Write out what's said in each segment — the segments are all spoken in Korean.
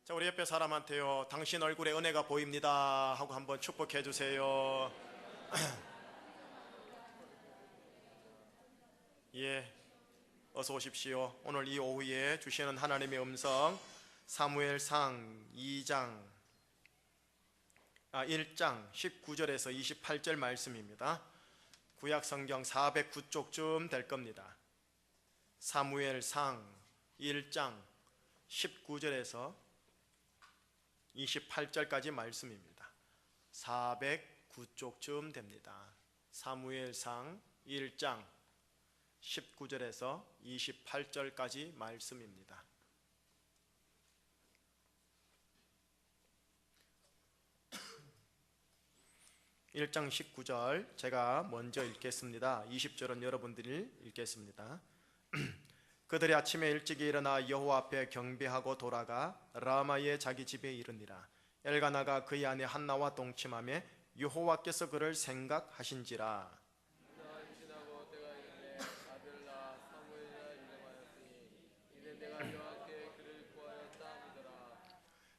자, 우리 옆에 사람한테요, 당신 얼굴에 은혜가 보입니다 하고 한번 축복해 주세요. 예, 어서 오십시오. 오늘 이 오후에 주시는 하나님의 음성, 사무엘상 1장 19절에서 28절 말씀입니다. 구약 성경 409쪽쯤 될 겁니다. 사무엘상 1장 19절에서 28절까지 말씀입니다. 409쪽쯤 됩니다. 사무엘상 1장 19절에서 28절까지 말씀입니다. (1장 19절) 제가 먼저 읽겠습니다. 20절은 여러분들이 읽겠습니다. 그들이 아침에 일찍 일어나 여호와 앞에 경배하고 돌아가 라마의 자기 집에 이르니라. 엘가나가 그의 아내 한나와 동침하며 여호와께서 그를 생각하신지라.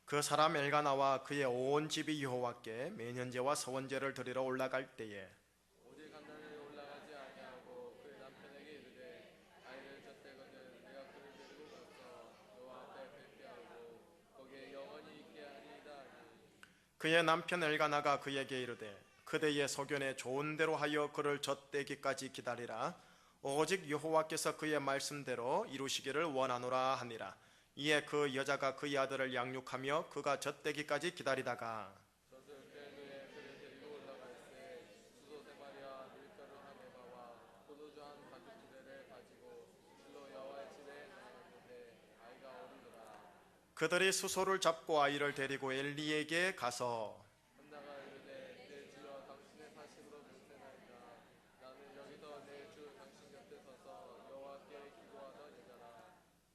그 사람 엘가나와 그의 온 집이 여호와께 매년제와 서원제를 드리러 올라갈 때에 오직 한나는 올라가지 아니하고 그의 남편에게 이르되 아이를 젖대거든 내가 그를 데리고 가서 여호와 앞에 뵙게하고 거기에 영원히 있게 하리이다 하니 그의 남편 엘가나가 그에게 이르되 그대의 소견에 좋은 대로 하여 그를 젖대기까지 기다리라. 오직 여호와께서 그의 말씀대로 이루시기를 원하노라 하니라. 이에 그 여자가 그의 아들을 양육하며 그가 젖대기까지 기다리다가 젖을 뺀 후에 그를 데리고 올라갈새 수소 세 마리와 밀가루 한 에바와 포도주 한 가죽지대를 가지고 실로 여호와의 집에 나갔는데 아이가 어리더라. 그들이 수소를 잡고 아이를 데리고 엘리에게 가서 한나가 이르되 내 주여 당신의 사심으로 맹세나이다. 나는 여기서 내 주 당신 곁에 서서 여호와께 기도하던 여자라.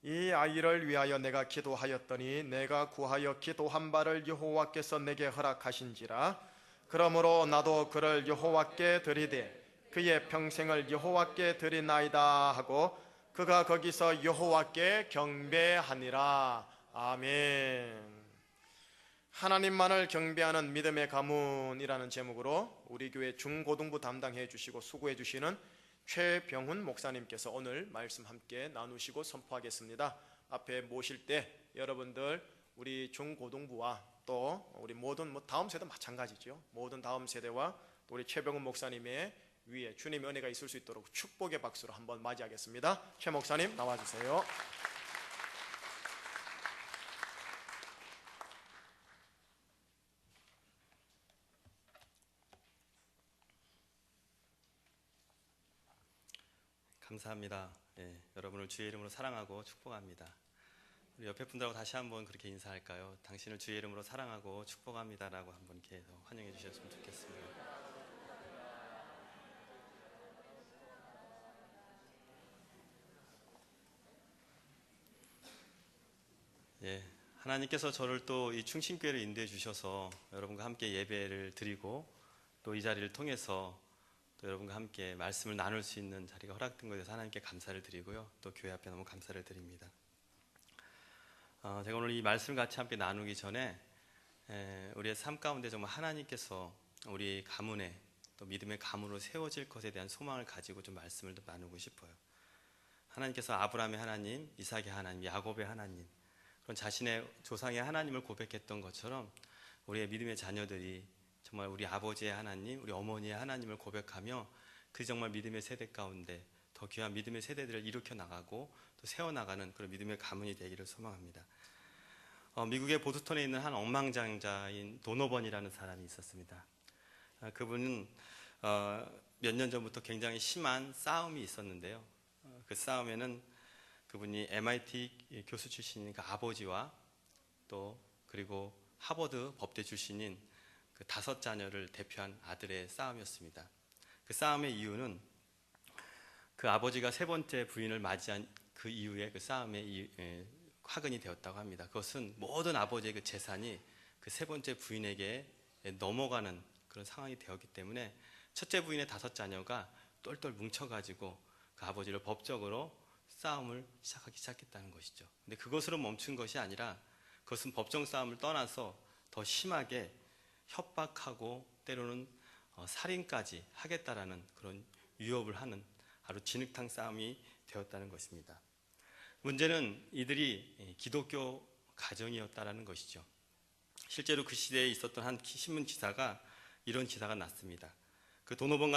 이 아이를 위하여 내가 기도하였더니 내가 구하여 기도한 바를 여호와께서 내게 허락하신지라. 그러므로 나도 그를 여호와께 드리되 그의 평생을 여호와께 드리나이다 하고 그가 거기서 여호와께 경배하니라. 아멘. 하나님만을 경배하는 믿음의 가문이라는 제목으로 우리 교회 중고등부 담당해 주시고 수고해 주시는 최병훈 목사님께서 오늘 말씀 함께 나누시고 선포하겠습니다. 앞에 모실 때 여러분들 우리 중고등부와 또 우리 모든 다음 세대 마찬가지죠. 모든 다음 세대와 또 우리 최병훈 목사님의 위에 주님의 은혜가 있을 수 있도록 축복의 박수로 한번 맞이하겠습니다. 최 목사님 나와주세요. 감사합니다. 여러분을 주의 이름으로 사랑하고 축복합니다. 우리 옆에 분들하고 다시 한번 그렇게 인사할까요? 당신을 주의 이름으로 사랑하고 축복합니다라고 한번 이렇게 환영해 주셨으면 좋겠습니다. 하나님께서 저를 또 이 충신교회를 인도해 주셔서 여러분과 함께 예배를 드리고 또 이 자리를 통해서 또 여러분과 함께 말씀을 나눌 수 있는 자리가 허락된 것에 대해서 하나님께 감사를 드리고요. 또 교회 앞에 너무 감사를 드립니다. 제가 오늘 이 말씀을 같이 함께 나누기 전에 우리의 삶 가운데 정말 하나님께서 우리 가문에 또 믿음의 가문으로 세워질 것에 대한 소망을 가지고 좀 말씀을 좀 나누고 싶어요. 하나님께서 아브라함의 하나님, 이삭의 하나님, 야곱의 하나님, 그런 자신의 조상의 하나님을 고백했던 것처럼 우리의 믿음의 자녀들이 정말 우리 아버지의 하나님, 우리 어머니의 하나님을 고백하며 그 정말 믿음의 세대 가운데 더 귀한 믿음의 세대들을 일으켜 나가고 또 세워나가는 그런 믿음의 가문이 되기를 소망합니다. 미국의 보스턴에 있는 한 억만장자인 도노번이라는 사람이 있었습니다. 그분은 몇 년 전부터 굉장히 심한 싸움이 있었는데요. 그 싸움에는 그분이 MIT 교수 출신인 그 아버지와 또 그리고 하버드 법대 출신인 그 5자녀를 대표한 아들의 싸움이었습니다. 그 싸움의 이유는 그 아버지가 3번째 부인을 맞이한 그 이후에 그 싸움의 화근이 되었다고 합니다. 그것은 모든 아버지의 그 재산이 그 3번째 부인에게 넘어가는 그런 상황이 되었기 때문에 첫째 부인의 5자녀가 똘똘 뭉쳐가지고 그 아버지를 법적으로 싸움을 시작했다는 것이죠. 근데 그것으로 멈춘 것이 아니라 그것은 법정 싸움을 떠나서 더 심하게 협박하고 때로는 살인까지 하겠다라는 그런 위협을 하는 아주 진흙탕 싸움이 되었다는 것입니다. 문제는 이들이 기독교 가정이었다라는 것이죠. 실제로 그 시대에 있었던 한 신문 기사가 이런 기사가 났습니다. 그 도노번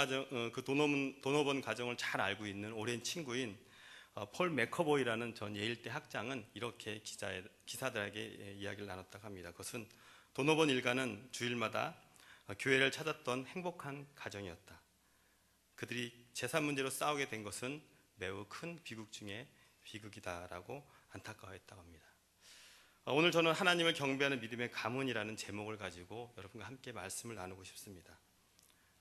가정을 잘 알고 있는 오랜 친구인 폴 매커보이라는 전 예일대 학장은 이렇게 기사들에게 이야기를 나눴다고 합니다. 그것은 도노번 일가는 주일마다 교회를 찾았던 행복한 가정이었다. 그들이 재산 문제로 싸우게 된 것은 매우 큰 비극 중에 비극이다라고 안타까워했다고 합니다. 오늘 저는 하나님을 경배하는 믿음의 가문이라는 제목을 가지고 여러분과 함께 말씀을 나누고 싶습니다.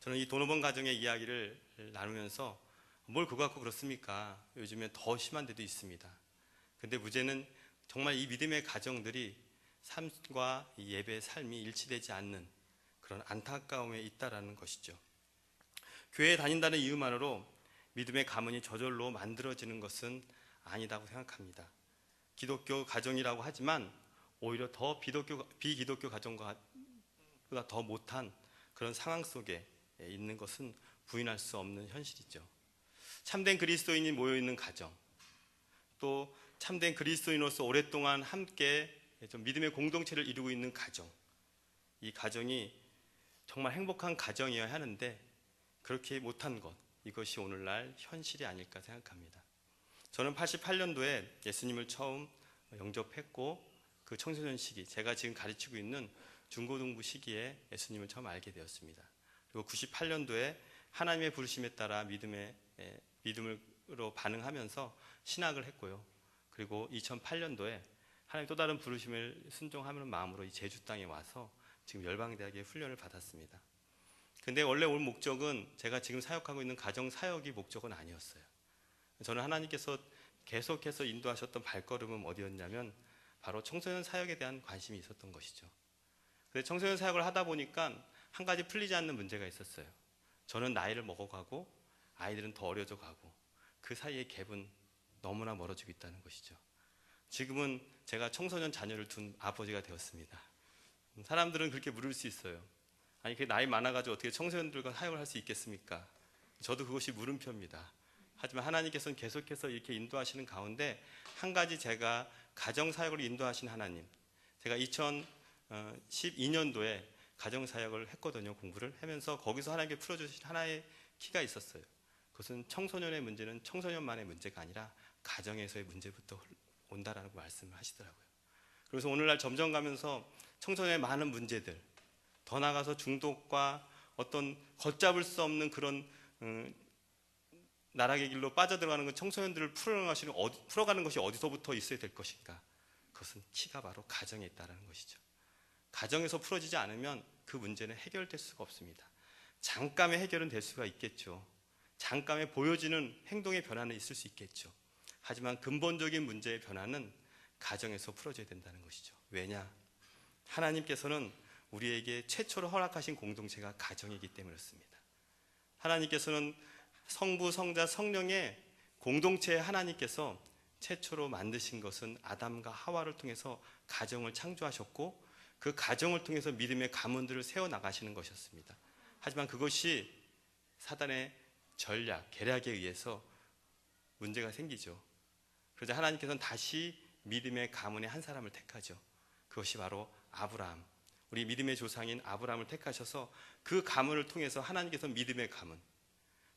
저는 이 도노번 가정의 이야기를 나누면서 뭘 그거 갖고 그렇습니까? 요즘에 더 심한 데도 있습니다. 근데 문제는 정말 이 믿음의 가정들이 삶과 이 예배의 삶이 일치되지 않는 그런 안타까움에 있다라는 것이죠. 교회에 다닌다는 이유만으로 믿음의 가문이 저절로 만들어지는 것은 아니다고 생각합니다. 기독교 가정이라고 하지만 오히려 더 비기독교 가정보다 더 못한 그런 상황 속에 있는 것은 부인할 수 없는 현실이죠. 참된 그리스도인이 모여있는 가정, 또 참된 그리스도인으로서 오랫동안 함께 좀 믿음의 공동체를 이루고 있는 가정, 이 가정이 정말 행복한 가정이어야 하는데 그렇게 못한 것, 이것이 오늘날 현실이 아닐까 생각합니다. 저는 88년도에 예수님을 처음 영접했고 그 청소년 시기, 제가 지금 가르치고 있는 중고등부 시기에 예수님을 처음 알게 되었습니다. 그리고 98년도에 하나님의 부르심에 따라 믿음으로 반응하면서 신학을 했고요. 그리고 2008년도에 하나님 또 다른 부르심을 순종하는 마음으로 이 제주 땅에 와서 지금 열방대학의 훈련을 받았습니다. 근데 원래 올 목적은 제가 지금 사역하고 있는 가정 사역이 목적은 아니었어요. 저는 하나님께서 계속해서 인도하셨던 발걸음은 어디였냐면 바로 청소년 사역에 대한 관심이 있었던 것이죠. 근데 청소년 사역을 하다 보니까 한 가지 풀리지 않는 문제가 있었어요. 저는 나이를 먹어가고 아이들은 더 어려져 가고 그 사이의 갭은 너무나 멀어지고 있다는 것이죠. 지금은 제가 청소년 자녀를 둔 아버지가 되었습니다. 사람들은 그렇게 물을 수 있어요. 아니, 그 나이 많아가지고 어떻게 청소년들과 사역을 할 수 있겠습니까? 저도 그것이 물음표입니다. 하지만 하나님께서는 계속해서 이렇게 인도하시는 가운데 한 가지 제가 가정사역을 인도하신 하나님, 제가 2012년도에 가정사역을 했거든요. 공부를 하면서 거기서 하나님께 풀어주신 하나의 키가 있었어요. 그것은 청소년의 문제는 청소년만의 문제가 아니라 가정에서의 문제부터 온다라는 말씀을 하시더라고요. 그래서 오늘날 점점 가면서 청소년의 많은 문제들, 더 나아가서 중독과 어떤 걷잡을 수 없는 그런 나락의 길로 빠져들어가는 그 청소년들을 풀어가는 것이 어디서부터 있어야 될 것인가? 그것은 키가 바로 가정에 있다는 것이죠. 가정에서 풀어지지 않으면 그 문제는 해결될 수가 없습니다. 잠깐의 해결은 될 수가 있겠죠. 잠깐의 보여지는 행동의 변화는 있을 수 있겠죠. 하지만 근본적인 문제의 변화는 가정에서 풀어져야 된다는 것이죠. 왜냐? 하나님께서는 우리에게 최초로 허락하신 공동체가 가정이기 때문이었습니다. 하나님께서는 성부, 성자, 성령의 공동체의 하나님께서 최초로 만드신 것은 아담과 하와를 통해서 가정을 창조하셨고 그 가정을 통해서 믿음의 가문들을 세워나가시는 것이었습니다. 하지만 그것이 사단의 전략, 계략에 의해서 문제가 생기죠. 그러자 하나님께서는 다시 믿음의 가문의 한 사람을 택하죠. 그것이 바로 아브라함, 우리 믿음의 조상인 아브라함을 택하셔서 그 가문을 통해서 하나님께서 믿음의 가문,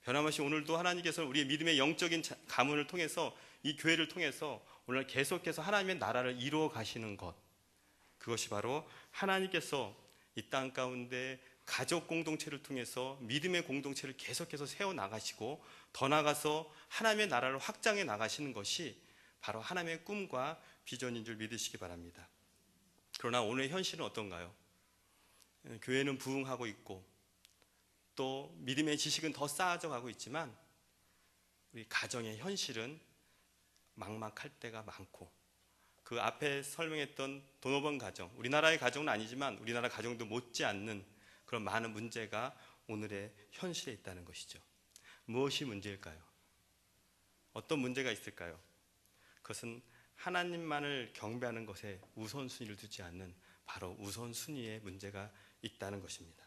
변함없이 오늘도 하나님께서 우리의 믿음의 영적인 가문을 통해서 이 교회를 통해서 오늘 계속해서 하나님의 나라를 이루어 가시는 것, 그것이 바로 하나님께서 이 땅 가운데 가족 공동체를 통해서 믿음의 공동체를 계속해서 세워나가시고 더 나아가서 하나님의 나라를 확장해 나가시는 것이 바로 하나님의 꿈과 비전인 줄 믿으시기 바랍니다. 그러나 오늘의 현실은 어떤가요? 교회는 부흥하고 있고 또 믿음의 지식은 더 쌓아져 가고 있지만 우리 가정의 현실은 막막할 때가 많고 그 앞에 설명했던 도노번 가정, 우리나라의 가정은 아니지만 우리나라 가정도 못지않는 그런 많은 문제가 오늘의 현실에 있다는 것이죠. 무엇이 문제일까요? 어떤 문제가 있을까요? 그것은 하나님만을 경배하는 것에 우선순위를 두지 않는 바로 우선순위의 문제가 있다는 것입니다.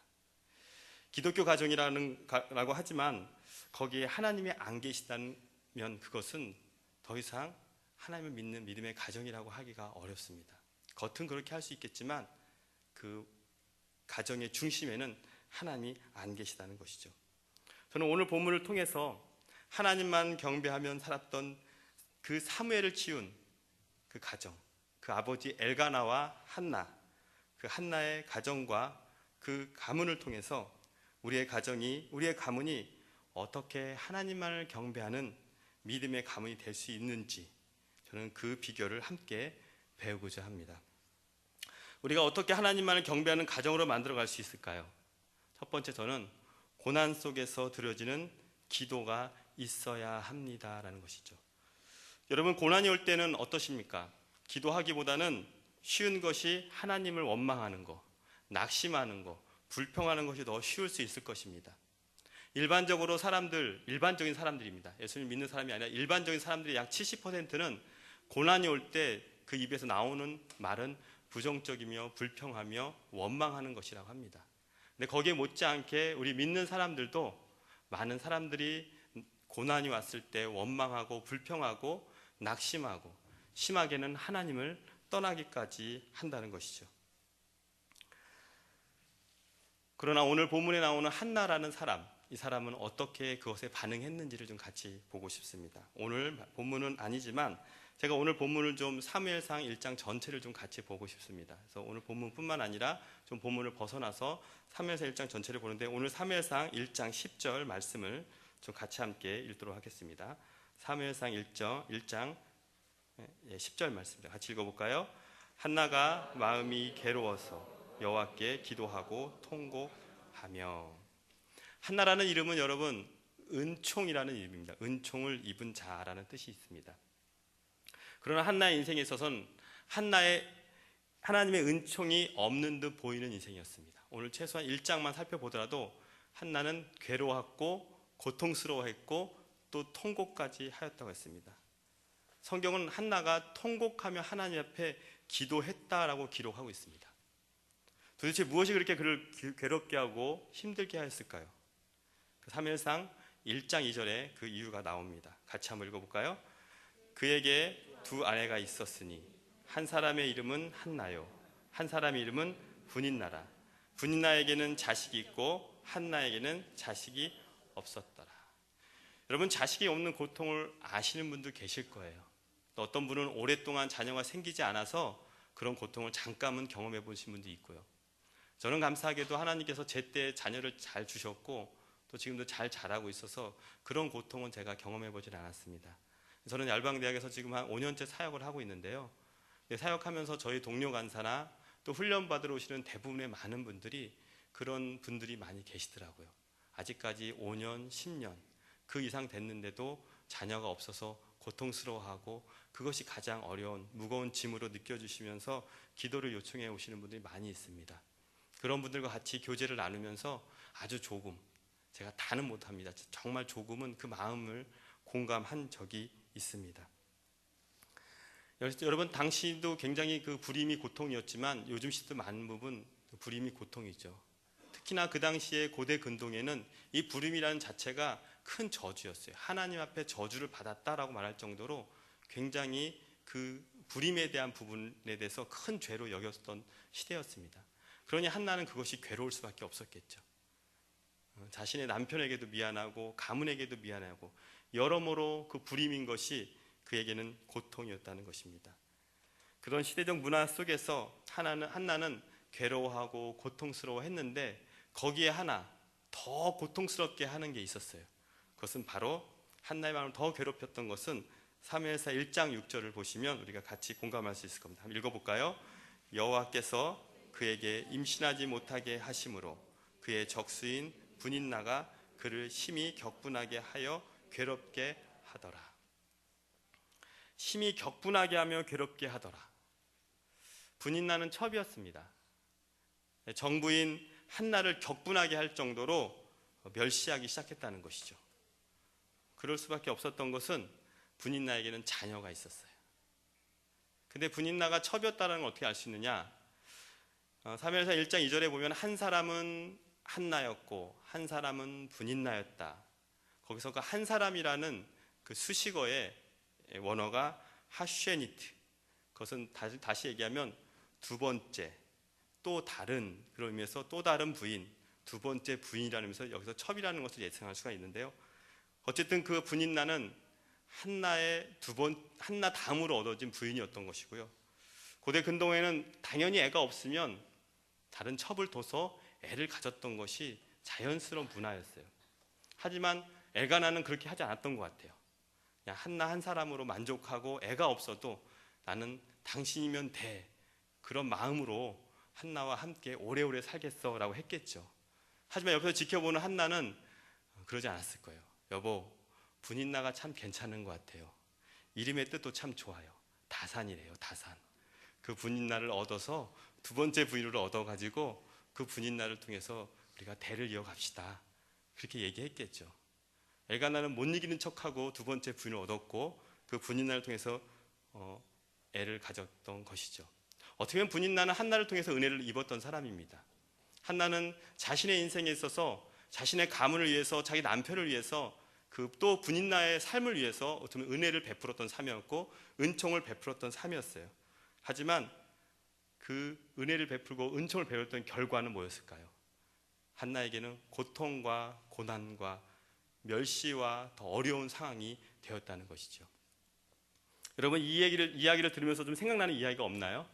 기독교 가정이라고 하지만 거기에 하나님이 안 계시다면 그것은 더 이상 하나님을 믿는 믿음의 가정이라고 하기가 어렵습니다. 겉은 그렇게 할 수 있겠지만 그 가정의 중심에는 하나님이 안 계시다는 것이죠. 저는 오늘 본문을 통해서 하나님만 경배하며 살았던 그 사무엘을 키운 그 가정, 그 아버지 엘가나와 한나, 그 한나의 가정과 그 가문을 통해서 우리의 가문이 어떻게 하나님만을 경배하는 믿음의 가문이 될 수 있는지 저는 그 비결을 함께 배우고자 합니다. 우리가 어떻게 하나님만을 경배하는 가정으로 만들어갈 수 있을까요? 첫 번째, 저는 고난 속에서 드려지는 기도가 있어야 합니다라는 것이죠. 여러분, 고난이 올 때는 어떠십니까? 기도하기보다는 쉬운 것이 하나님을 원망하는 거, 낙심하는 거, 불평하는 것이 더 쉬울 수 있을 것입니다. 일반적인 사람들입니다. 예수님 믿는 사람이 아니라 일반적인 사람들의 약 70%는 고난이 올 때 그 입에서 나오는 말은 부정적이며 불평하며 원망하는 것이라고 합니다. 근데 거기에 못지않게 우리 믿는 사람들도 많은 사람들이 고난이 왔을 때 원망하고 불평하고 낙심하고 심하게는 하나님을 떠나기까지 한다는 것이죠. 그러나 오늘 본문에 나오는 한나라는 사람, 이 사람은 어떻게 그것에 반응했는지를 좀 같이 보고 싶습니다. 오늘 본문은 아니지만 제가 오늘 본문을 좀 사무엘상 1장 전체를 좀 같이 보고 싶습니다. 그래서 오늘 본문뿐만 아니라 좀 본문을 벗어나서 사무엘상 1장 전체를 보는데 오늘 사무엘상 1장 10절 말씀을 좀 같이 함께 읽도록 하겠습니다. 사무엘상 1장 10절 말씀입니다. 같이 읽어볼까요? 한나가 마음이 괴로워서 여호와께 기도하고 통곡하며. 한나라는 이름은 여러분 은총이라는 이름입니다. 은총을 입은 자라는 뜻이 있습니다. 그러나 한나의 인생에 있어서는 하나님의 은총이 없는 듯 보이는 인생이었습니다. 오늘 최소한 1장만 살펴보더라도 한나는 괴로웠고 고통스러워했고 또 통곡까지 하였다고 했습니다. 성경은 한나가 통곡하며 하나님 앞에 기도했다라고 기록하고 있습니다. 도대체 무엇이 그렇게 그를 괴롭게 하고 힘들게 하였을까요? 사무엘상 1장 2절에 그 이유가 나옵니다. 같이 한번 읽어볼까요? 그에게 두 아내가 있었으니 한 사람의 이름은 한나요, 한 사람의 이름은 분인나라. 분인나에게는 자식이 있고 한나에게는 자식이 없었더라. 여러분, 자식이 없는 고통을 아시는 분도 계실 거예요. 또 어떤 분은 오랫동안 자녀가 생기지 않아서 그런 고통을 잠깐은 경험해 보신 분도 있고요. 저는 감사하게도 하나님께서 제때 자녀를 잘 주셨고 또 지금도 잘 자라고 있어서 그런 고통은 제가 경험해 보진 않았습니다. 저는 열방대학에서 지금 한 5년째 사역을 하고 있는데요. 사역하면서 저희 동료 간사나 또 훈련 받으러 오시는 대부분의 많은 분들이 그런 분들이 많이 계시더라고요. 아직까지 5년, 10년 그 이상 됐는데도 자녀가 없어서 고통스러워하고 그것이 가장 어려운 무거운 짐으로 느껴지시면서 기도를 요청해 오시는 분들이 많이 있습니다. 그런 분들과 같이 교제를 나누면서 아주 조금, 제가 다는 못합니다. 정말 조금은 그 마음을 공감한 적이 있습니다. 여러분, 당시도 굉장히 그 불임이 고통이었지만 요즘 시대도 많은 부분 불임이 고통이죠. 특히나 그 당시에 고대 근동에는 이 불임이라는 자체가 큰 저주였어요. 하나님 앞에 저주를 받았다라고 말할 정도로 굉장히 그 불임에 대한 부분에 대해서 큰 죄로 여겼던 시대였습니다. 그러니 한나는 그것이 괴로울 수밖에 없었겠죠. 자신의 남편에게도 미안하고 가문에게도 미안하고 여러모로 그 불임인 것이 그에게는 고통이었다는 것입니다. 그런 시대적 문화 속에서 한나는 괴로워하고 고통스러워했는데 거기에 하나 더 고통스럽게 하는 게 있었어요. 그것은 바로 한나의 마음을 더 괴롭혔던 것은 사무엘상 1장 6절을 보시면 우리가 같이 공감할 수 있을 겁니다. 한번 읽어볼까요? 여호와께서 그에게 임신하지 못하게 하심으로 그의 적수인 분인나가 그를 심히 격분하게 하여 괴롭게 하더라. 심히 격분하게 하며 괴롭게 하더라. 분인나는 첩이었습니다. 정부인 한나를 격분하게 할 정도로 멸시하기 시작했다는 것이죠. 그럴 수밖에 없었던 것은 분인나에게는 자녀가 있었어요. 근데 분인나가 첩이었다는 걸 어떻게 알 수 있느냐? 사무엘상 1장 2절에 보면 한 사람은 한나였고 한 사람은 분인나였다. 거기서 그 한 사람이라는 그 수식어의 원어가 하쉐니트. 그것은 다시 얘기하면 두 번째, 또 다른, 그런 의미에서 또 다른 부인, 두 번째 부인이라는 의미에서 여기서 첩이라는 것을 예상할 수가 있는데요. 어쨌든 그 분인나는 한나 다음으로 얻어진 부인이었던 것이고요. 고대 근동에는 당연히 애가 없으면 다른 첩을 둬서 애를 가졌던 것이 자연스러운 문화였어요. 하지만 엘가나는 그렇게 하지 않았던 것 같아요. 그냥 한나 한 사람으로 만족하고 애가 없어도 나는 당신이면 돼, 그런 마음으로 한나와 함께 오래오래 살겠어 라고 했겠죠. 하지만 옆에서 지켜보는 한나는 그러지 않았을 거예요. 여보, 분인나가 참 괜찮은 것 같아요. 이름의 뜻도 참 좋아요. 다산이래요. 다산. 그 분인나를 얻어서 두 번째 부인을 얻어가지고 그 분인나를 통해서 우리가 대를 이어갑시다, 그렇게 얘기했겠죠. 엘가나는 못 이기는 척하고 두 번째 부인을 얻었고 그 분인나를 통해서 애를 가졌던 것이죠. 어떻게 보면 분인나는 한나를 통해서 은혜를 입었던 사람입니다. 한나는 자신의 인생에 있어서 자신의 가문을 위해서, 자기 남편을 위해서, 그 또 분인나의 삶을 위해서 어떻게 보면 은혜를 베풀었던 삶이었고 은총을 베풀었던 삶이었어요. 하지만 그 은혜를 베풀고 은총을 베풀었던 결과는 뭐였을까요? 한나에게는 고통과 고난과 멸시와 더 어려운 상황이 되었다는 것이죠. 여러분, 이 이야기를 들으면서 좀 생각나는 이야기가 없나요?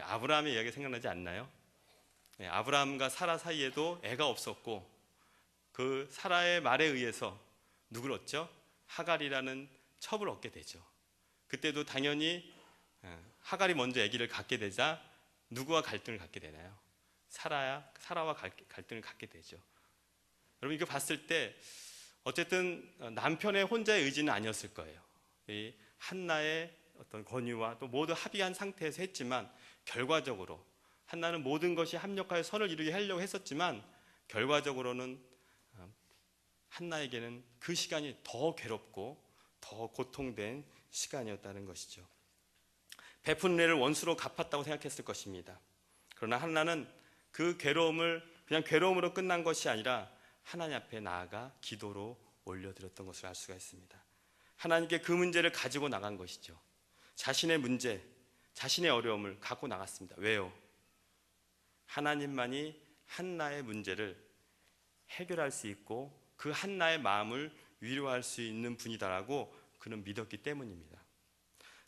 아브라함의 이야기 생각나지 않나요? 아브라함과 사라 사이에도 애가 없었고 그 사라의 말에 의해서 누구를 얻죠? 하갈이라는 첩을 얻게 되죠. 그때도 당연히 하갈이 먼저 아기를 갖게 되자 누구와 갈등을 갖게 되나요? 사라와 갈등을 갖게 되죠. 여러분, 이거 봤을 때 어쨌든 남편의 혼자의 의지는 아니었을 거예요. 이 한나의 어떤 권유와 또 모두 합의한 상태에서 했지만 결과적으로 한나는 모든 것이 합력하여 선을 이루게 하려고 했었지만 결과적으로는 한나에게는 그 시간이 더 괴롭고 더 고통된 시간이었다는 것이죠. 베푼 은혜를 원수로 갚았다고 생각했을 것입니다. 그러나 한나는 그 괴로움을 그냥 괴로움으로 끝난 것이 아니라 하나님 앞에 나아가 기도로 올려드렸던 것을 알 수가 있습니다. 하나님께 그 문제를 가지고 나간 것이죠. 자신의 문제, 자신의 어려움을 갖고 나갔습니다. 왜요? 하나님만이 한나의 문제를 해결할 수 있고 그 한나의 마음을 위로할 수 있는 분이다라고 그는 믿었기 때문입니다.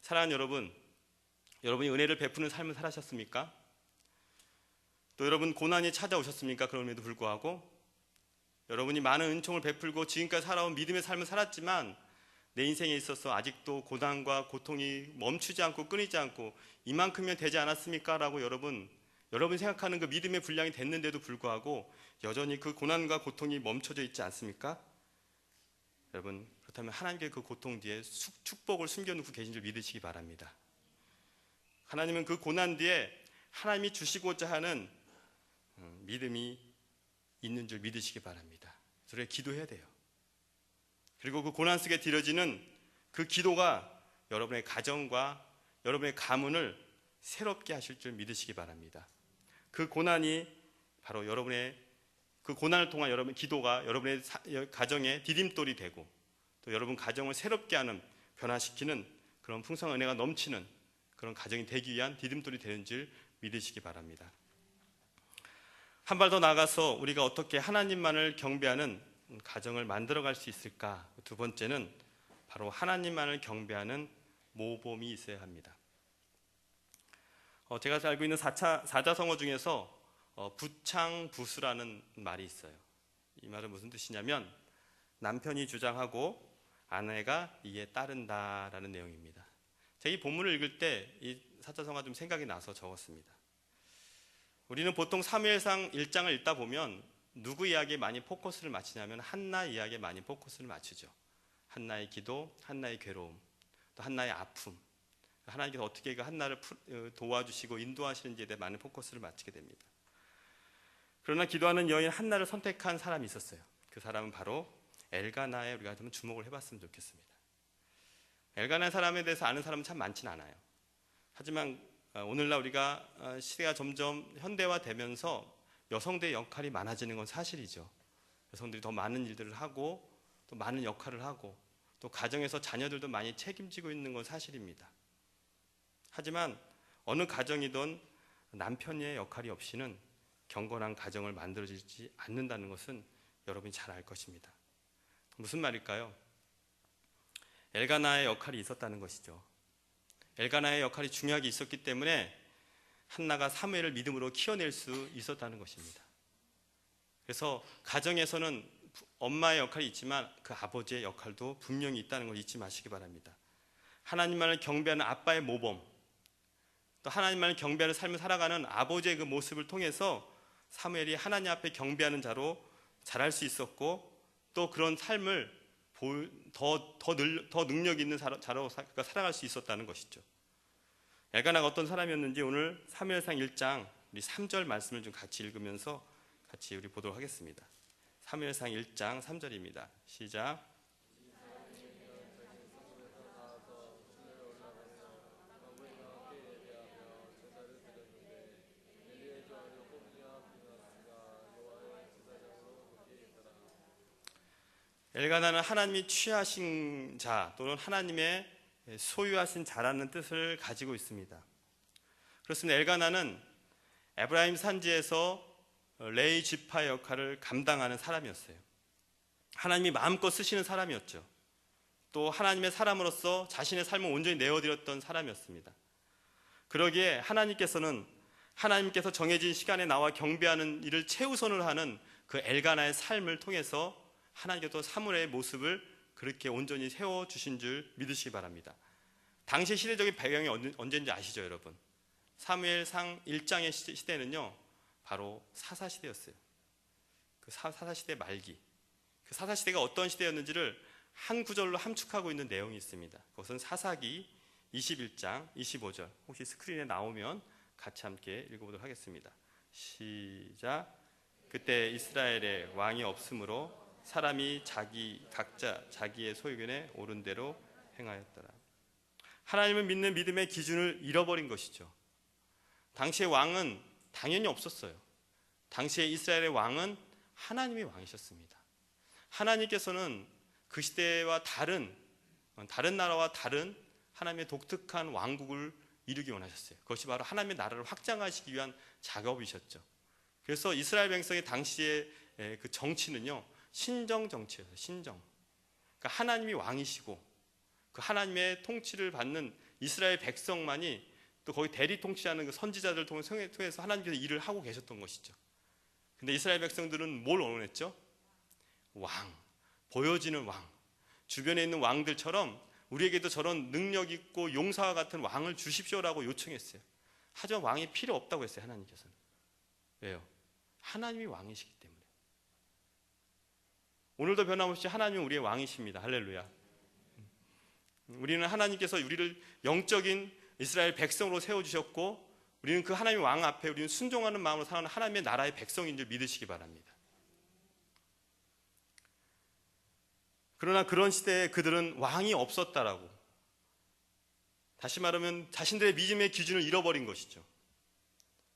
사랑하는 여러분, 여러분이 은혜를 베푸는 삶을 살아셨습니까? 또 여러분 고난이 찾아오셨습니까? 그럼에도 불구하고 여러분이 많은 은총을 베풀고 지금까지 살아온 믿음의 삶을 살았지만 내 인생에 있어서 아직도 고난과 고통이 멈추지 않고 끊이지 않고 이만큼이면 되지 않았습니까? 라고 여러분이 생각하는 그 믿음의 분량이 됐는데도 불구하고 여전히 그 고난과 고통이 멈춰져 있지 않습니까? 여러분, 그렇다면 하나님께 그 고통 뒤에 축복을 숨겨놓고 계신 줄 믿으시기 바랍니다. 하나님은 그 고난 뒤에 하나님이 주시고자 하는 믿음이 있는 줄 믿으시기 바랍니다. 그래서 기도해야 돼요. 그리고 그 고난 속에 드려지는 그 기도가 여러분의 가정과 여러분의 가문을 새롭게 하실 줄 믿으시기 바랍니다. 그 고난이 바로 여러분의 그 고난을 통한 여러분의 기도가 여러분의 가정의 디딤돌이 되고 또 여러분 가정을 새롭게 하는, 변화시키는 그런 풍성한 은혜가 넘치는 그런 가정이 되기 위한 디딤돌이 되는 줄 믿으시기 바랍니다. 한 발 더 나아가서 우리가 어떻게 하나님만을 경배하는 가정을 만들어갈 수 있을까? 두 번째는 바로 하나님만을 경배하는 모범이 있어야 합니다. 제가 알고 있는 사자성어 중에서 부창부수라는 말이 있어요. 이 말은 무슨 뜻이냐면 남편이 주장하고 아내가 이에 따른다라는 내용입니다. 제가 이 본문을 읽을 때 이 사자성어가 좀 생각이 나서 적었습니다. 우리는 보통 사무엘상 1장을 읽다 보면 누구 이야기에 많이 포커스를 맞추냐면 한나 이야기에 많이 포커스를 맞추죠. 한나의 기도, 한나의 괴로움, 또 한나의 아픔, 하나님께서 어떻게 그 한나를 도와주시고 인도하시는지에 대해 많은 포커스를 맞추게 됩니다. 그러나 기도하는 여인 한나를 선택한 사람이 있었어요. 그 사람은 바로 엘가나에 우리가 좀 주목을 해봤으면 좋겠습니다. 엘가나 사람에 대해서 아는 사람은 참 많지는 않아요. 하지만 오늘날 우리가 시대가 점점 현대화되면서 여성들의 역할이 많아지는 건 사실이죠. 여성들이 더 많은 일들을 하고 또 많은 역할을 하고 또 가정에서 자녀들도 많이 책임지고 있는 건 사실입니다. 하지만 어느 가정이든 남편의 역할이 없이는 경건한 가정을 만들어지지 않는다는 것은 여러분이 잘 알 것입니다. 무슨 말일까요? 엘가나의 역할이 있었다는 것이죠. 엘가나의 역할이 중요하게 있었기 때문에 한나가 사무엘을 믿음으로 키워낼 수 있었다는 것입니다. 그래서 가정에서는 엄마의 역할이 있지만 그 아버지의 역할도 분명히 있다는 걸 잊지 마시기 바랍니다. 하나님만을 경배하는 아빠의 모범, 또 하나님만을 경배하는 삶을 살아가는 아버지의 그 모습을 통해서 사무엘이 하나님 앞에 경배하는 자로 자랄 수 있었고, 또 그런 삶을 더 능력 있는 자로 살아갈 수 있었다는 것이죠. 엘가나가 어떤 사람이었는지 오늘 사무엘상 1장 우리 3절 말씀을 좀 같이 읽으면서 같이 우리 보도록 하겠습니다. 사무엘상 1장 3절입니다. 시작. 엘가나는 하나님이 취하신 자 또는 하나님의 소유하신 자라는 뜻을 가지고 있습니다. 그렇습니다. 엘가나는 에브라임 산지에서 레위 지파의 역할을 감당하는 사람이었어요. 하나님이 마음껏 쓰시는 사람이었죠. 또 하나님의 사람으로서 자신의 삶을 온전히 내어드렸던 사람이었습니다. 그러기에 하나님께서 정해진 시간에 나와 경배하는 일을 최우선을 하는 그 엘가나의 삶을 통해서 하나님께서 사무엘의 모습을 그렇게 온전히 세워주신 줄 믿으시기 바랍니다. 당시 시대적인 배경이 언제인지 아시죠, 여러분? 사무엘상 1장의 시대는요, 바로 사사시대였어요. 그 사사시대 말기. 그 사사시대가 어떤 시대였는지를 한 구절로 함축하고 있는 내용이 있습니다. 그것은 사사기 21장 25절. 혹시 스크린에 나오면 같이 함께 읽어보도록 하겠습니다. 시작. 그때 이스라엘에 왕이 없으므로 사람이 각자 자기의 소유견에 옳은 대로 행하였더라. 하나님을 믿는 믿음의 기준을 잃어버린 것이죠. 당시의 왕은 당연히 없었어요. 당시에 이스라엘의 왕은 하나님이 왕이셨습니다. 하나님께서는 그 시대와 다른 나라와 다른 하나님의 독특한 왕국을 이루기 원하셨어요. 그것이 바로 하나님의 나라를 확장하시기 위한 작업이셨죠. 그래서 이스라엘 백성의 당시의 그 정치는요, 신정 정치였어요. 신정. 그러니까 하나님이 왕이시고 그 하나님의 통치를 받는 이스라엘 백성만이 또 거기 대리 통치하는 그 선지자들을 통해서 하나님께서 일을 하고 계셨던 것이죠. 근데 이스라엘 백성들은 뭘 원했죠? 왕, 보여지는 왕. 주변에 있는 왕들처럼 우리에게도 저런 능력 있고 용사와 같은 왕을 주십시오라고 요청했어요. 하지만 왕이 필요 없다고 했어요, 하나님께서는. 왜요? 하나님이 왕이시기 때문에. 오늘도 변함없이 하나님은 우리의 왕이십니다. 할렐루야. 우리는 하나님께서 우리를 영적인 이스라엘 백성으로 세워주셨고, 우리는 그 하나님의 왕 앞에 우리는 순종하는 마음으로 사는 하나님의 나라의 백성인 줄 믿으시기 바랍니다. 그러나 그런 시대에 그들은 왕이 없었다라고, 다시 말하면 자신들의 믿음의 기준을 잃어버린 것이죠.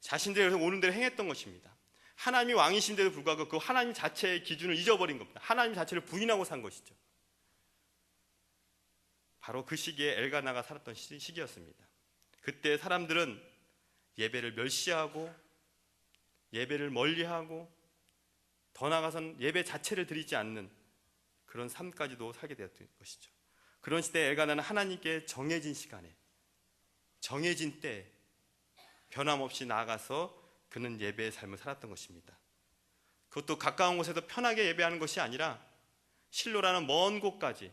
자신들이 옳은 대로 행했던 것입니다. 하나님이 왕이신데도 불구하고 그 하나님 자체의 기준을 잊어버린 겁니다. 하나님 자체를 부인하고 산 것이죠. 바로 그 시기에 엘가나가 살았던 시기였습니다. 그때 사람들은 예배를 멸시하고 예배를 멀리하고 더 나아가서는 예배 자체를 드리지 않는 그런 삶까지도 살게 되었던 것이죠. 그런 시대에 엘가나는 하나님께 정해진 시간에, 정해진 때에 변함없이 나아가서 그는 예배의 삶을 살았던 것입니다. 그것도 가까운 곳에서 편하게 예배하는 것이 아니라 실로라는 먼 곳까지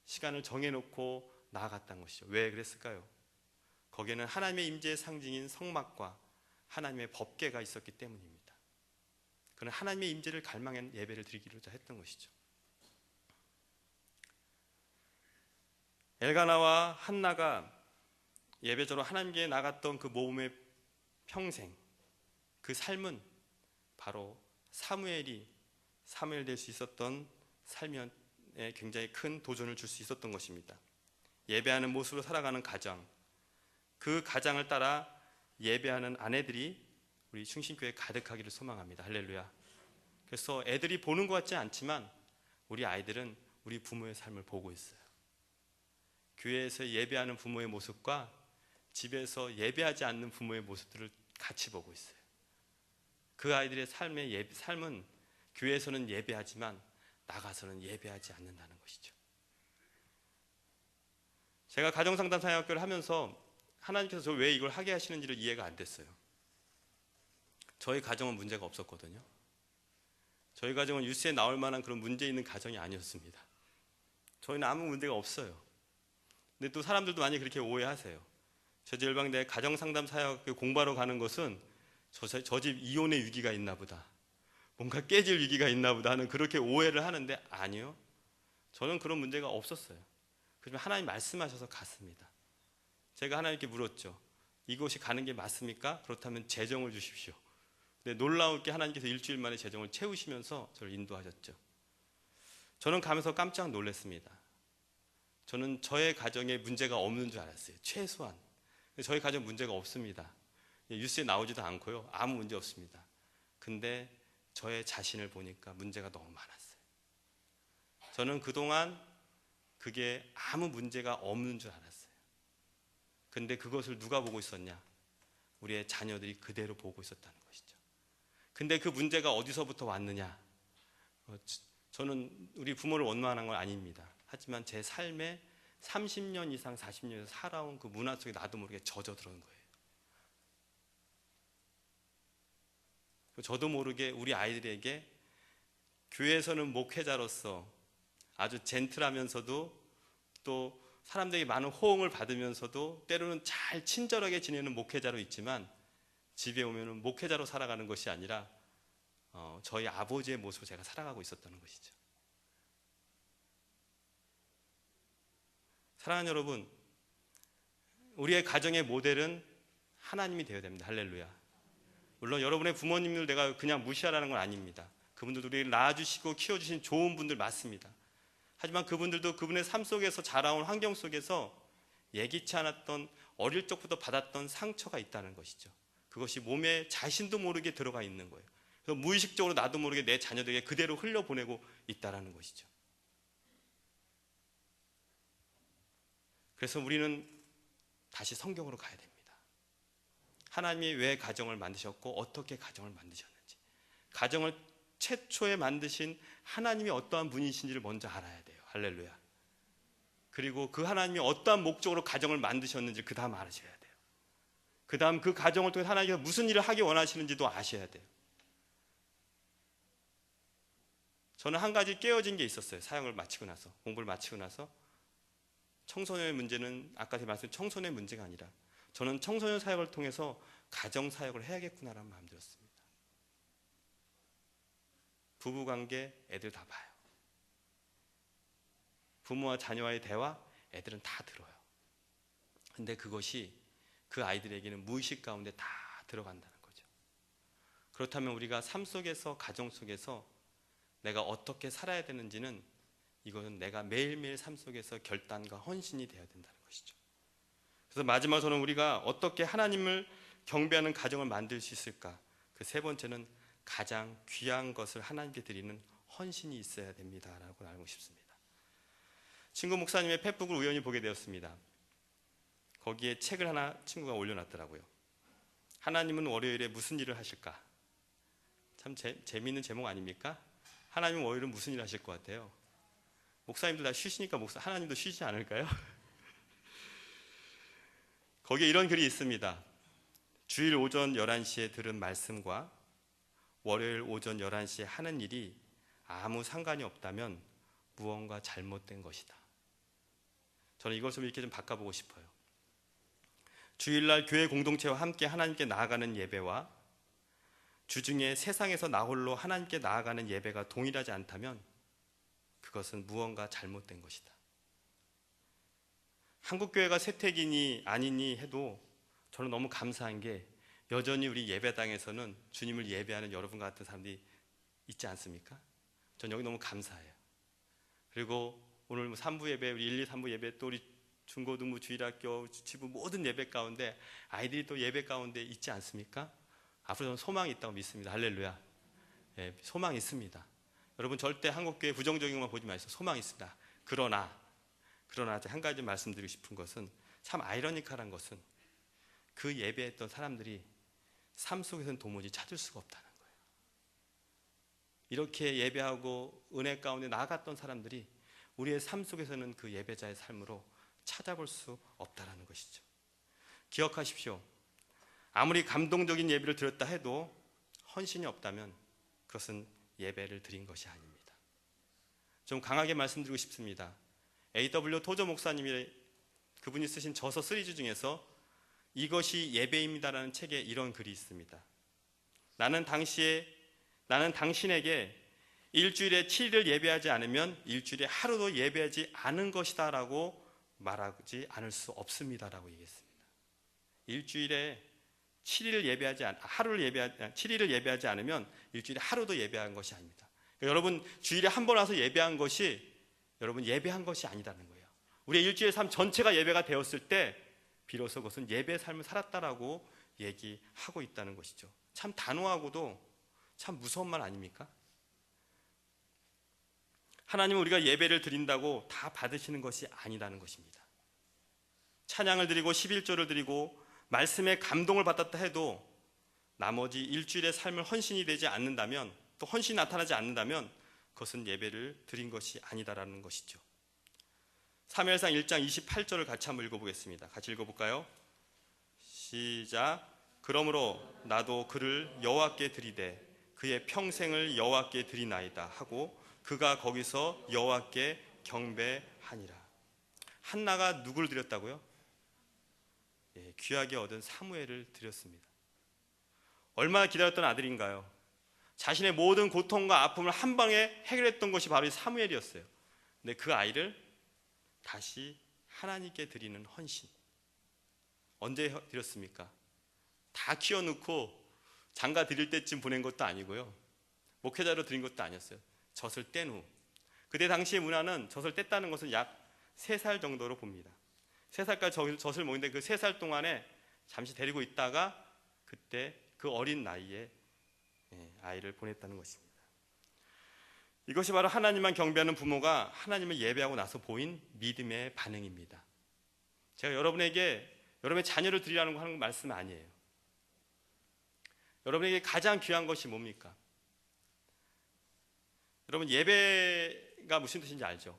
시간을 정해놓고 나아갔다는 것이죠. 왜 그랬을까요? 거기에는 하나님의 임재의 상징인 성막과 하나님의 법궤가 있었기 때문입니다. 그는 하나님의 임재를 갈망한 예배를 드리기로자 했던 것이죠. 엘가나와 한나가 예배자로 하나님께 나갔던 그 모험의 평생, 그 삶은 바로 사무엘 될 수 있었던 삶이었던 굉장히 큰 도전을 줄 수 있었던 것입니다. 예배하는 모습으로 살아가는 가정, 그 가장을 따라 예배하는 아내들이 우리 충신교회에 가득하기를 소망합니다. 할렐루야. 그래서 애들이 보는 것 같지 않지만 우리 아이들은 우리 부모의 삶을 보고 있어요. 교회에서 예배하는 부모의 모습과 집에서 예배하지 않는 부모의 모습들을 같이 보고 있어요. 그 아이들의 삶은 교회에서는 예배하지만 나가서는 예배하지 않는다는 것이죠. 제가 가정상담 사역을 하면서 하나님께서 저 왜 이걸 하게 하시는지를 이해가 안 됐어요. 저희 가정은 문제가 없었거든요. 저희 가정은 뉴스에 나올 만한 그런 문제 있는 가정이 아니었습니다. 저희는 아무 문제가 없어요. 근데 또 사람들도 많이 그렇게 오해하세요. 저희 열방대 가정상담 사역 공부하러 가는 것은 저 집 이혼의 위기가 있나 보다, 뭔가 깨질 위기가 있나 보다 하는 그렇게 오해를 하는데 아니요. 저는 그런 문제가 없었어요. 그러면 하나님 말씀하셔서 갔습니다. 제가 하나님께 물었죠. 이곳이 가는 게 맞습니까? 그렇다면 재정을 주십시오. 근데 놀라울 게 하나님께서 일주일 만에 재정을 채우시면서 저를 인도하셨죠. 저는 가면서 깜짝 놀랐습니다. 저는 저의 가정에 문제가 없는 줄 알았어요. 최소한. 저희 가정 문제가 없습니다. 뉴스에 나오지도 않고요. 아무 문제 없습니다. 근데 저의 자신을 보니까 문제가 너무 많았어요. 저는 그동안 그게 아무 문제가 없는 줄 알았어요. 근데 그것을 누가 보고 있었냐? 우리의 자녀들이 그대로 보고 있었다는 것이죠. 근데 그 문제가 어디서부터 왔느냐? 저는 우리 부모를 원망하는 건 아닙니다. 하지만 제 삶에 30년 이상 40년에서 살아온 그 문화 속에 나도 모르게 젖어들어온 거예요. 저도 모르게 우리 아이들에게 교회에서는 목회자로서 아주 젠틀하면서도 또 사람들에게 많은 호응을 받으면서도 때로는 잘 친절하게 지내는 목회자로 있지만 집에 오면은 목회자로 살아가는 것이 아니라 저희 아버지의 모습으로 제가 살아가고 있었다는 것이죠. 사랑하는 여러분, 우리의 가정의 모델은 하나님이 되어야 됩니다. 할렐루야. 물론 여러분의 부모님들 내가 그냥 무시하라는 건 아닙니다. 그분들도 우리를 낳아주시고 키워주신 좋은 분들 맞습니다. 하지만 그분들도 그분의 삶 속에서 자라온 환경 속에서 예기치 않았던 어릴 적부터 받았던 상처가 있다는 것이죠. 그것이 몸에 자신도 모르게 들어가 있는 거예요. 그래서 무의식적으로 나도 모르게 내 자녀들에게 그대로 흘려보내고 있다는 것이죠. 그래서 우리는 다시 성경으로 가야 됩니다. 하나님이 왜 가정을 만드셨고 어떻게 가정을 만드셨는지, 가정을 최초에 만드신 하나님이 어떠한 분이신지를 먼저 알아야 돼요. 할렐루야. 그리고 그 하나님이 어떠한 목적으로 가정을 만드셨는지 그 다음 알아셔야 돼요. 그 다음 그 가정을 통해 하나님께서 무슨 일을 하기 원하시는지도 아셔야 돼요. 저는 한 가지 깨어진 게 있었어요. 사역을 마치고 나서, 공부를 마치고 나서. 청소년의 문제는 아까 제가 말씀드린 청소년의 문제가 아니라 저는 청소년 사역을 통해서 가정 사역을 해야겠구나라는 마음 들었습니다. 부부관계 애들 다 봐요. 부모와 자녀와의 대화 애들은 다 들어요. 근데 그것이 그 아이들에게는 무의식 가운데 다 들어간다는 거죠. 그렇다면 우리가 삶 속에서, 가정 속에서 내가 어떻게 살아야 되는지는 이것은 내가 매일매일 삶 속에서 결단과 헌신이 되어야 된다는 것이죠. 그래서 마지막으로는 우리가 어떻게 하나님을 경배하는 가정을 만들 수 있을까? 그 세 번째는 가장 귀한 것을 하나님께 드리는 헌신이 있어야 됩니다라고 알고 싶습니다. 친구 목사님의 페북을 우연히 보게 되었습니다. 거기에 책을 하나 친구가 올려놨더라고요. 하나님은 월요일에 무슨 일을 하실까? 참 재미있는 제목 아닙니까? 하나님은 월요일은 무슨 일을 하실 것 같아요? 목사님들 다 쉬시니까 하나님도 쉬지 않을까요? 거기에 이런 글이 있습니다. 주일 오전 11시에 들은 말씀과 월요일 오전 11시에 하는 일이 아무 상관이 없다면 무언가 잘못된 것이다. 저는 이것을 이렇게 좀 바꿔보고 싶어요. 주일날 교회 공동체와 함께 하나님께 나아가는 예배와 주중에 세상에서 나 홀로 하나님께 나아가는 예배가 동일하지 않다면 그것은 무언가 잘못된 것이다. 한국교회가 세택이니 아니니 해도 저는 너무 감사한 게 여전히 우리 예배당에서는 주님을 예배하는 여러분 같은 사람들이 있지 않습니까? 전 여기 너무 감사해요. 그리고 오늘 3부 예배, 우리 1, 2, 3부 예배, 또 우리 중고등부, 주일학교, 주치부 모든 예배 가운데 아이들이 또 예배 가운데 있지 않습니까? 앞으로 저는 소망이 있다고 믿습니다. 할렐루야. 예, 소망이 있습니다. 여러분 절대 한국교회 부정적인 것만 보지 마세요. 소망이 있습니다. 그러나 한 가지 말씀드리고 싶은 것은 참 아이러니컬한 것은 그 예배했던 사람들이 삶 속에서는 도무지 찾을 수가 없다는 거예요. 이렇게 예배하고 은혜 가운데 나아갔던 사람들이 우리의 삶 속에서는 그 예배자의 삶으로 찾아볼 수 없다는 것이죠. 기억하십시오. 아무리 감동적인 예배를 드렸다 해도 헌신이 없다면 그것은 예배를 드린 것이 아닙니다. 좀 강하게 말씀드리고 싶습니다. A.W. 토저 목사님이 그분이 쓰신 저서 시리즈 중에서 이것이 예배입니다라는 책에 이런 글이 있습니다. 나는 당신에게 일주일에 7일을 예배하지 않으면 일주일에 하루도 예배하지 않은 것이다 라고 말하지 않을 수 없습니다라고 얘기했습니다. 일주일에 7일을 예배하지 않으면 일주일에 하루도 예배한 것이 아닙니다. 그러니까 여러분 주일에 한 번 와서 예배한 것이 여러분 예배한 것이 아니다는 거예요. 우리의 일주일의 삶 전체가 예배가 되었을 때 비로소 그것은 예배의 삶을 살았다라고 얘기하고 있다는 것이죠. 참 단호하고도 참 무서운 말 아닙니까? 하나님은 우리가 예배를 드린다고 다 받으시는 것이 아니라는 것입니다. 찬양을 드리고 11조를 드리고 말씀에 감동을 받았다 해도 나머지 일주일의 삶을 헌신이 되지 않는다면, 또 헌신이 나타나지 않는다면 그것은 예배를 드린 것이 아니다라는 것이죠. 사무엘상 1장 28절을 같이 한번 읽어보겠습니다. 같이 읽어볼까요? 시작. 그러므로 나도 그를 여호와께 드리되 그의 평생을 여호와께 드리나이다 하고 그가 거기서 여호와께 경배하니라. 한나가 누구를 드렸다고요? 예, 귀하게 얻은 사무엘을 드렸습니다. 얼마나 기다렸던 아들인가요? 자신의 모든 고통과 아픔을 한 방에 해결했던 것이 바로 이 사무엘이었어요. 근데 그 아이를 다시 하나님께 드리는 헌신, 언제 드렸습니까? 다 키워놓고 장가 드릴 때쯤 보낸 것도 아니고요, 목회자로 드린 것도 아니었어요. 젖을 뗀 후. 그때 당시의 문화는 젖을 뗐다는 것은 약 3살 정도로 봅니다. 3살까지 젖을 먹는데 그 3살 동안에 잠시 데리고 있다가 그때 그 어린 나이에 아이를 보냈다는 것입니다. 이것이 바로 하나님만 경배하는 부모가 하나님을 예배하고 나서 보인 믿음의 반응입니다. 제가 여러분의 자녀를 드리라는 거 하는 말씀 아니에요. 여러분에게 가장 귀한 것이 뭡니까? 여러분 예배가 무슨 뜻인지 알죠?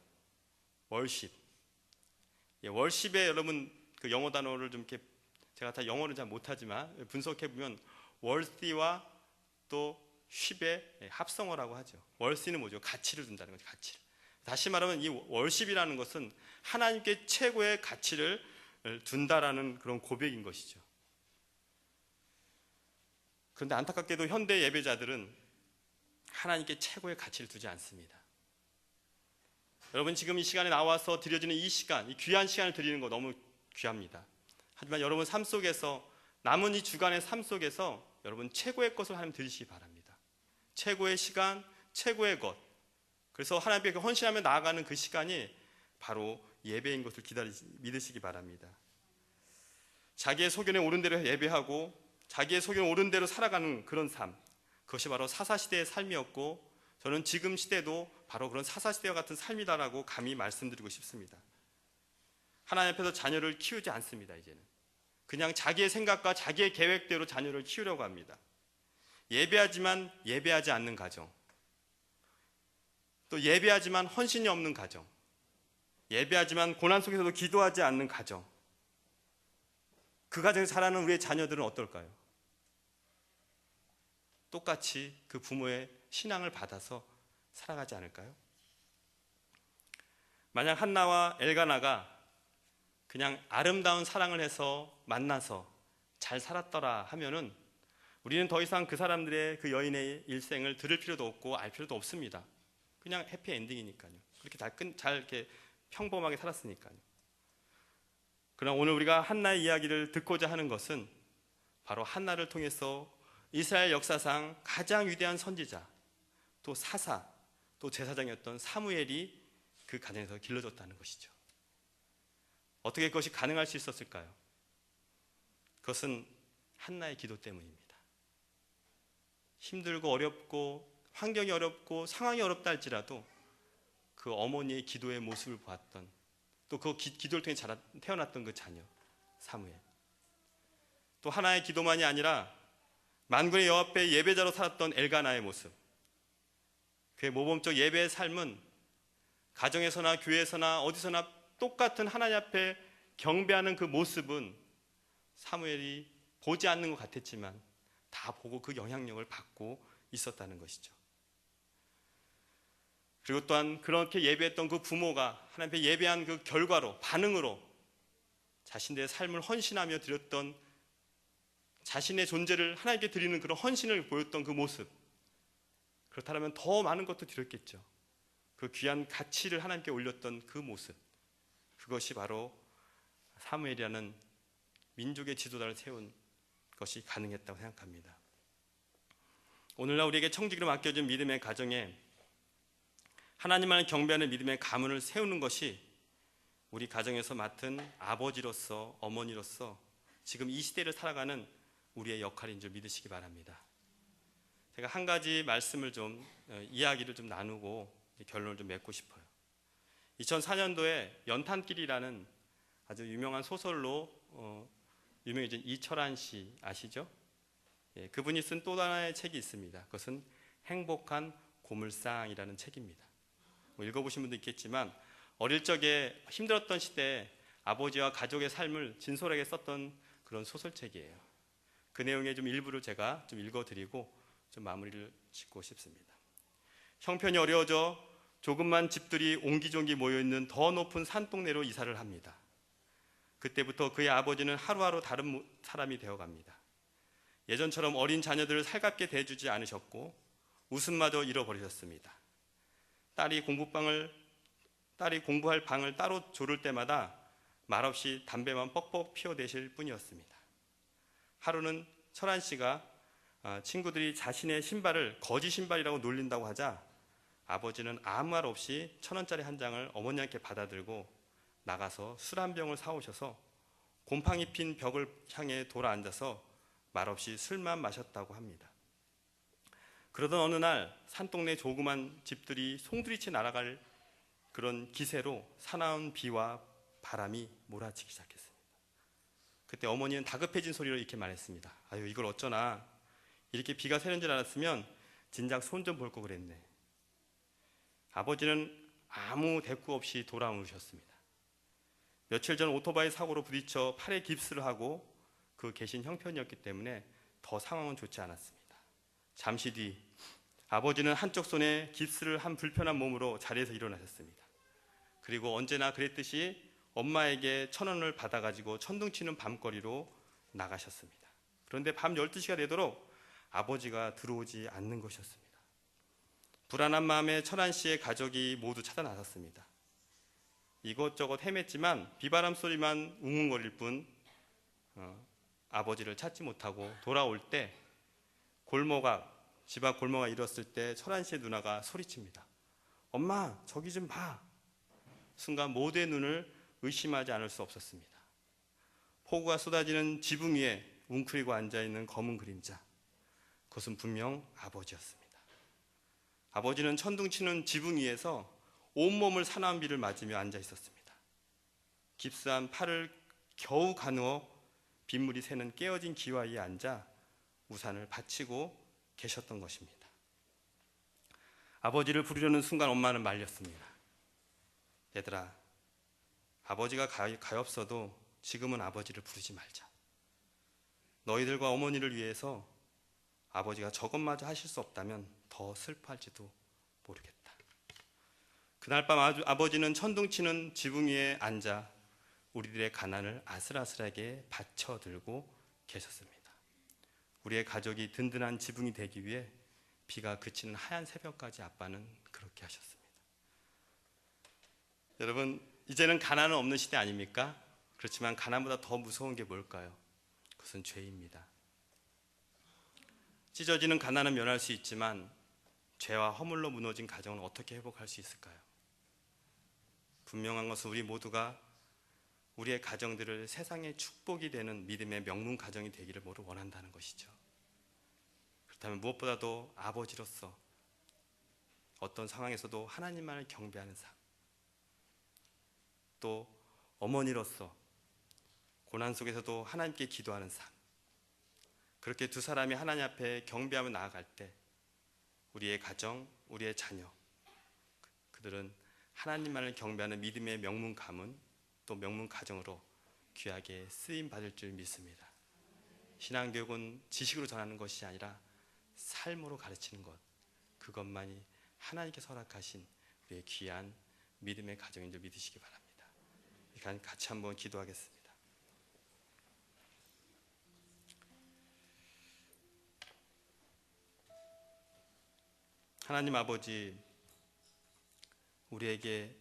월십. 월십에 여러분 그 영어 단어를 좀 이렇게, 제가 다 영어를 잘 못하지만 분석해 보면 worthy와 또 쉽의 합성어라고 하죠. worthy는 뭐죠? 가치를 둔다는 거죠. 가치를. 다시 말하면 이 월십이라는 것은 하나님께 최고의 가치를 둔다라는 그런 고백인 것이죠. 그런데 안타깝게도 현대 예배자들은 하나님께 최고의 가치를 두지 않습니다. 여러분 지금 이 시간에 나와서 드려지는 이 시간, 이 귀한 시간을 드리는 거 너무 귀합니다. 하지만 여러분 삶 속에서, 남은 이 주간의 삶 속에서 여러분 최고의 것을 하나님 드리시기 바랍니다. 최고의 시간, 최고의 것. 그래서 하나님께 헌신하며 나아가는 그 시간이 바로 예배인 것을 믿으시기 바랍니다. 자기의 소견에 오른 대로 예배하고 자기의 소견에 오른 대로 살아가는 그런 삶, 그것이 바로 사사시대의 삶이었고, 저는 지금 시대도 바로 그런 사사시대와 같은 삶이다라고 감히 말씀드리고 싶습니다. 하나님 앞에서 자녀를 키우지 않습니다. 이제는 그냥 자기의 생각과 자기의 계획대로 자녀를 키우려고 합니다. 예배하지만 예배하지 않는 가정, 또 예배하지만 헌신이 없는 가정, 예배하지만 고난 속에서도 기도하지 않는 가정, 그 가정에서 자라는 우리의 자녀들은 어떨까요? 똑같이 그 부모의 신앙을 받아서 살아가지 않을까요? 만약 한나와 엘가나가 그냥 아름다운 사랑을 해서 만나서 잘 살았더라 하면은 우리는 더 이상 그 사람들의, 그 여인의 일생을 들을 필요도 없고 알 필요도 없습니다. 그냥 해피엔딩이니까요. 그렇게 잘 이렇게 평범하게 살았으니까요. 그러나 오늘 우리가 한나의 이야기를 듣고자 하는 것은 바로 한나를 통해서 이스라엘 역사상 가장 위대한 선지자, 또 사사, 또 제사장이었던 사무엘이 그 가정에서 길러졌다는 것이죠. 어떻게 그것이 가능할 수 있었을까요? 그것은 한나의 기도 때문입니다. 힘들고 어렵고 환경이 어렵고 상황이 어렵다 할지라도 그 어머니의 기도의 모습을 보았던, 또 그 기도를 통해 태어났던 그 자녀 사무엘, 또 하나의 기도만이 아니라 만군의 여호와 앞에 예배자로 살았던 엘가나의 모습, 그의 모범적 예배의 삶은 가정에서나 교회에서나 어디서나 똑같은 하나님 앞에 경배하는 그 모습은 사무엘이 보지 않는 것 같았지만 다 보고 그 영향력을 받고 있었다는 것이죠. 그리고 또한 그렇게 예배했던 그 부모가 하나님 앞에 예배한 그 결과로, 반응으로 자신들의 삶을 헌신하며 드렸던, 자신의 존재를 하나님께 드리는 그런 헌신을 보였던 그 모습, 그렇다면 더 많은 것도 드렸겠죠. 그 귀한 가치를 하나님께 올렸던 그 모습, 그것이 바로 사무엘이라는 민족의 지도자를 세운 것이 가능했다고 생각합니다. 오늘날 우리에게 청지기로 맡겨진 믿음의 가정에 하나님만을 경배하는 믿음의 가문을 세우는 것이 우리 가정에서 맡은 아버지로서, 어머니로서 지금 이 시대를 살아가는 우리의 역할인 줄 믿으시기 바랍니다. 제가 한 가지 말씀을 이야기를 좀 나누고 결론을 좀 맺고 싶어요. 2004년도에 연탄길이라는 아주 유명한 소설로 유명해진 이철환 씨 아시죠? 예, 그분이 쓴 또 하나의 책이 있습니다. 그것은 행복한 고물상이라는 책입니다. 읽어보신 분도 있겠지만 어릴 적에 힘들었던 시대에 아버지와 가족의 삶을 진솔하게 썼던 그런 소설책이에요. 그 내용의 좀 일부를 제가 좀 읽어드리고 좀 마무리를 짓고 싶습니다. 형편이 어려워져 조금만 집들이 옹기종기 모여있는 더 높은 산동네로 이사를 합니다. 그때부터 그의 아버지는 하루하루 다른 사람이 되어갑니다. 예전처럼 어린 자녀들을 살갑게 대해주지 않으셨고 웃음마저 잃어버리셨습니다. 딸이 공부할 방을 따로 조를 때마다 말없이 담배만 뻑뻑 피워대실 뿐이었습니다. 하루는 철한 씨가 친구들이 자신의 신발을 거지 신발이라고 놀린다고 하자 아버지는 아무 말 없이 1,000원짜리 한 장을 어머니한테 받아들고 나가서 술 한 병을 사오셔서 곰팡이 핀 벽을 향해 돌아 앉아서 말없이 술만 마셨다고 합니다. 그러던 어느 날 산동네 조그만 집들이 송두리째 날아갈 그런 기세로 사나운 비와 바람이 몰아치기 시작했습니다. 그때 어머니는 다급해진 소리로 이렇게 말했습니다. 아유, 이걸 어쩌나, 이렇게 비가 새는 줄 알았으면 진작 손 좀 볼 거 그랬네. 아버지는 아무 대꾸 없이 돌아오셨습니다. 며칠 전 오토바이 사고로 부딪혀 팔에 깁스를 하고 그 계신 형편이었기 때문에 더 상황은 좋지 않았습니다. 잠시 뒤 아버지는 한쪽 손에 깁스를 한 불편한 몸으로 자리에서 일어나셨습니다. 그리고 언제나 그랬듯이 엄마에게 1,000원을 받아가지고 천둥치는 밤거리로 나가셨습니다. 그런데 밤 12시가 되도록 아버지가 들어오지 않는 것이었습니다. 불안한 마음에 철한 씨의 가족이 모두 찾아 나섰습니다. 이것저것 헤맸지만 비바람 소리만 웅웅거릴 뿐 아버지를 찾지 못하고 돌아올 때 집 앞 골목에 이뤘을 때 철한 씨의 누나가 소리칩니다. 엄마, 저기 좀 봐. 순간 모두의 눈을 의심하지 않을 수 없었습니다. 폭우가 쏟아지는 지붕 위에 웅크리고 앉아있는 검은 그림자, 그것은 분명 아버지였습니다. 아버지는 천둥치는 지붕 위에서 온몸을 사나운 비를 맞으며 앉아 있었습니다. 깁스한 팔을 겨우 가누어 빗물이 새는 깨어진 기와 위에 앉아 우산을 받치고 계셨던 것입니다. 아버지를 부르려는 순간 엄마는 말렸습니다. 얘들아, 아버지가 가엾어도 지금은 아버지를 부르지 말자. 너희들과 어머니를 위해서 아버지가 저것마저 하실 수 없다면 더 슬퍼할지도 모르겠다. 그날 밤 아버지는 천둥치는 지붕 위에 앉아 우리들의 가난을 아슬아슬하게 받쳐들고 계셨습니다. 우리의 가족이 든든한 지붕이 되기 위해 비가 그치는 하얀 새벽까지 아빠는 그렇게 하셨습니다. 여러분, 이제는 가난은 없는 시대 아닙니까? 그렇지만 가난보다 더 무서운 게 뭘까요? 그것은 죄입니다. 찢어지는 가난은 면할 수 있지만 죄와 허물로 무너진 가정은 어떻게 회복할 수 있을까요? 분명한 것은 우리 모두가 우리의 가정들을 세상의 축복이 되는 믿음의 명문 가정이 되기를 모두 원한다는 것이죠. 그렇다면 무엇보다도 아버지로서 어떤 상황에서도 하나님만을 경배하는 삶, 또 어머니로서 고난 속에서도 하나님께 기도하는 삶, 그렇게 두 사람이 하나님 앞에 경배하며 나아갈 때 우리의 가정, 우리의 자녀, 그들은 하나님만을 경배하는 믿음의 명문 가문, 또 명문 가정으로 귀하게 쓰임 받을 줄 믿습니다. 신앙교육은 지식으로 전하는 것이 아니라 삶으로 가르치는 것, 그것만이 하나님께서 허락하신 우리의 귀한 믿음의 가정인 줄 믿으시기 바랍니다. 같이 한번 기도하겠습니다. 하나님 아버지, 우리에게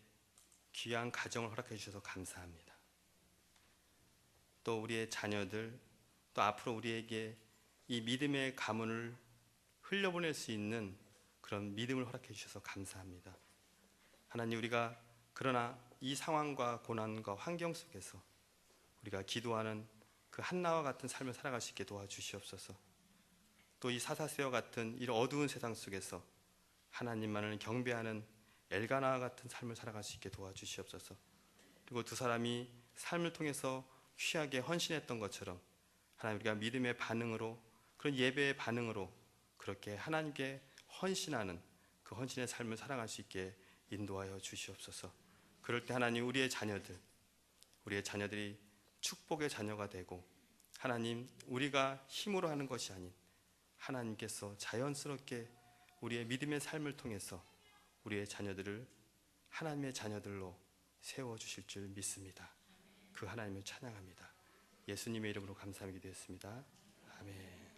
귀한 가정을 허락해 주셔서 감사합니다. 또 우리의 자녀들, 또 앞으로 우리에게 이 믿음의 가문을 흘려보낼 수 있는 그런 믿음을 허락해 주셔서 감사합니다. 하나님, 우리가 그러나 이 상황과 고난과 환경 속에서 우리가 기도하는 그 한나와 같은 삶을 살아갈 수 있게 도와주시옵소서. 또 이 사사세와 같은 이 어두운 세상 속에서 하나님만을 경배하는 엘가나와 같은 삶을 살아갈 수 있게 도와주시옵소서. 그리고 두 사람이 삶을 통해서 귀하게 헌신했던 것처럼 하나님, 우리가 믿음의 반응으로, 그런 예배의 반응으로 그렇게 하나님께 헌신하는 그 헌신의 삶을 살아갈 수 있게 인도하여 주시옵소서. 그럴 때 하나님, 우리의 자녀들이 축복의 자녀가 되고, 하나님, 우리가 힘으로 하는 것이 아닌 하나님께서 자연스럽게 우리의 믿음의 삶을 통해서 우리의 자녀들을 하나님의 자녀들로 세워주실 줄 믿습니다. 그 하나님을 찬양합니다. 예수님의 이름으로 감사하게 되었습니다. 아멘.